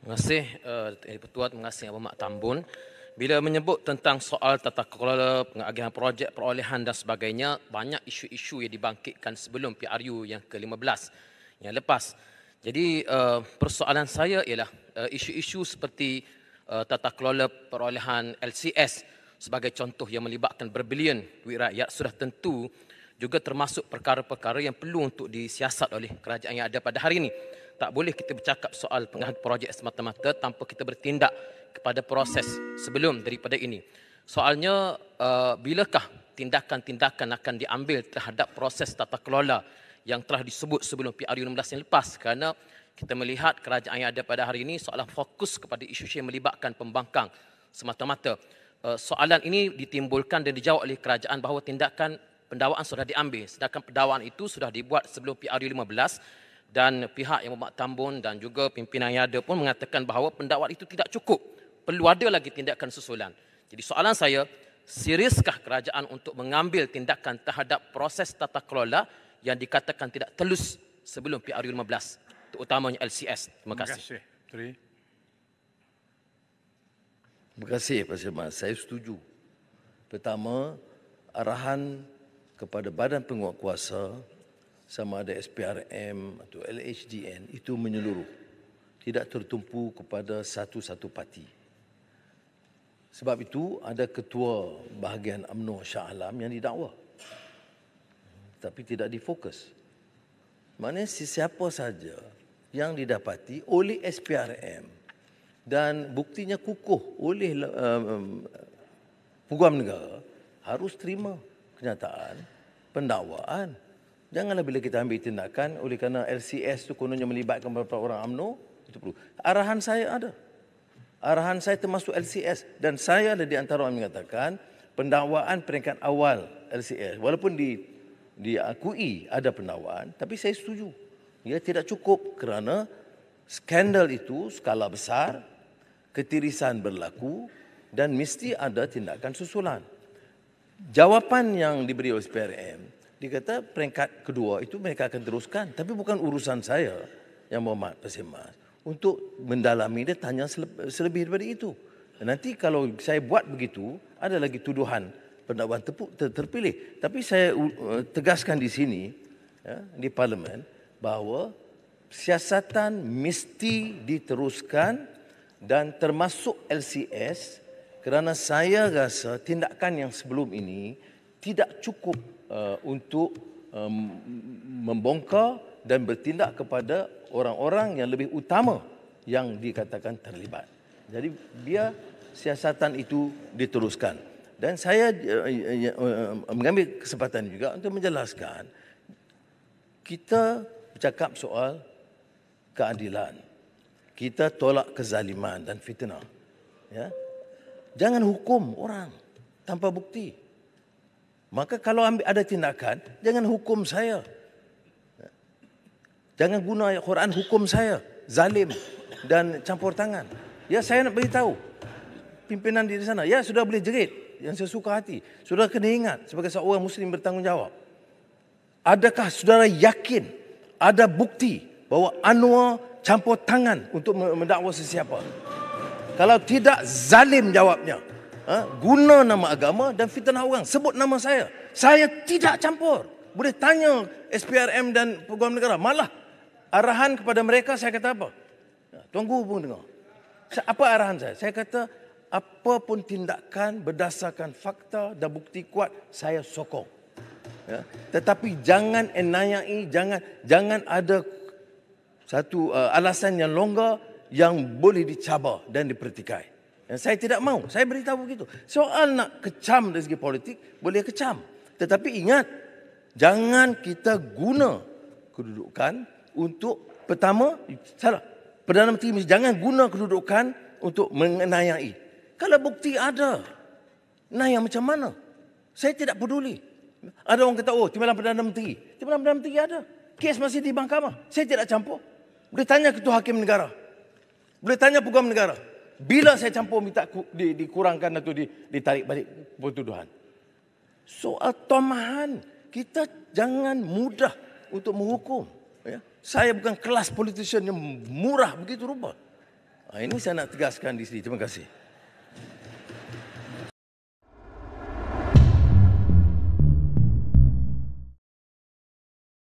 Terima kasih Pertua, terima kasih Abang Mak Tambun. Bila menyebut tentang soal tata kelola, pengagihan projek, perolehan dan sebagainya, banyak isu-isu yang dibangkitkan sebelum PRU yang ke-15 yang lepas. Jadi persoalan saya ialah isu-isu seperti tata kelola perolehan LCS sebagai contoh yang melibatkan berbilion duit rakyat sudah tentu juga termasuk perkara-perkara yang perlu untuk disiasat oleh kerajaan yang ada pada hari ini. Tak boleh kita bercakap soal pengagihan projek semata-mata tanpa kita bertindak kepada proses sebelum daripada ini. Soalnya, bilakah tindakan-tindakan akan diambil terhadap proses tata kelola yang telah disebut sebelum PRU 16 yang lepas? Kerana kita melihat kerajaan yang ada pada hari ini seolah fokus kepada isu yang melibatkan pembangkang semata-mata. Soalan ini ditimbulkan dan dijawab oleh kerajaan bahawa tindakan pendakwaan sudah diambil, sedangkan pendakwaan itu sudah dibuat sebelum PRU 15 dan pihak yang Mak Tambun dan juga pimpinan yang ada pun mengatakan bahawa pendakwaan itu tidak cukup. Perlu ada lagi tindakan susulan. Jadi soalan saya, seriuskah kerajaan untuk mengambil tindakan terhadap proses tata kelola yang dikatakan tidak telus sebelum PRU 15, terutamanya LCS? Terima kasih. Terima kasih. Tri. Terima kasih Pak Semas. Saya setuju. Pertama, arahan kepada Badan Penguatkuasa sama ada SPRM atau LHDN itu menyeluruh. Tidak tertumpu kepada satu-satu parti. Sebab itu ada ketua bahagian UMNO Shah Alam yang didakwa. Tapi tidak difokus. Maknanya sesiapa saja yang didapati oleh SPRM dan buktinya kukuh oleh Peguam Negara harus terima kenyataan pendakwaan. Janganlah bila kita ambil tindakan oleh kerana LCS itu kononnya melibatkan beberapa orang UMNO, itu perlu. Arahan saya ada. Arahan saya termasuk LCS dan saya ada di antara orang yang mengatakan pendakwaan peringkat awal LCS walaupun diakui ada pendakwaan, tapi saya setuju. Ia tidak cukup kerana skandal itu skala besar, ketirisan berlaku dan mesti ada tindakan susulan. Jawapan yang diberi oleh SPRM, dikata peringkat kedua itu mereka akan teruskan. Tapi bukan urusan saya, Yang Berhormat Pak Semas, untuk mendalami dia tanya selebih daripada itu. Nanti kalau saya buat begitu, ada lagi tuduhan pendakwaan terpilih. Tapi saya tegaskan di sini, ya, di Parlimen, bahawa siasatan mesti diteruskan dan termasuk LCS kerana saya rasa tindakan yang sebelum ini tidak cukup untuk membongkar dan bertindak kepada orang-orang yang lebih utama yang dikatakan terlibat. Jadi biar siasatan itu diteruskan. Dan saya mengambil kesempatan juga untuk menjelaskan, kita bercakap soal keadilan. Kita tolak kezaliman dan fitnah. Ya? Jangan hukum orang tanpa bukti. Maka kalau ada tindakan, jangan hukum saya. Jangan guna ayat Quran hukum saya, zalim dan campur tangan. Ya, saya nak beritahu pimpinan di sana, ya sudah boleh jerit yang sesuka hati. Saudara kena ingat sebagai seorang Muslim bertanggungjawab. Adakah saudara yakin ada bukti bahawa Anwar campur tangan untuk mendakwa sesiapa? Kalau tidak, zalim jawabnya. Guna nama agama dan fitnah orang. Sebut nama saya. Saya tidak campur. Boleh tanya SPRM dan Peguam Negara. Malah arahan kepada mereka saya kata apa? Tuan Guru pun dengar. Apa arahan saya? Saya kata apa pun tindakan berdasarkan fakta dan bukti kuat saya sokong. Ya. Tetapi jangan enayai, jangan ada satu alasan yang longgar yang boleh dicabar dan dipertikai. Saya tidak mahu. Saya beritahu begitu. Soal nak kecam dari segi politik, boleh kecam. Tetapi ingat, jangan kita guna kedudukan untuk, pertama, salah. Perdana Menteri jangan guna kedudukan untuk mengenayai. Kalau bukti ada, naya macam mana? Saya tidak peduli. Ada orang kata, oh, timbalan Perdana Menteri. Timbalan Perdana Menteri ada. Kes masih di mahkamah. Saya tidak campur. Boleh tanya Ketua Hakim Negara. Boleh tanya Peguam Negara. Bila saya campur minta dikurangkan atau ditarik balik pertuduhan. Soal tomahan, kita jangan mudah untuk menghukum. Ya. Saya bukan kelas politician yang murah begitu rupa. Ini saya nak tegaskan di sini. Terima kasih.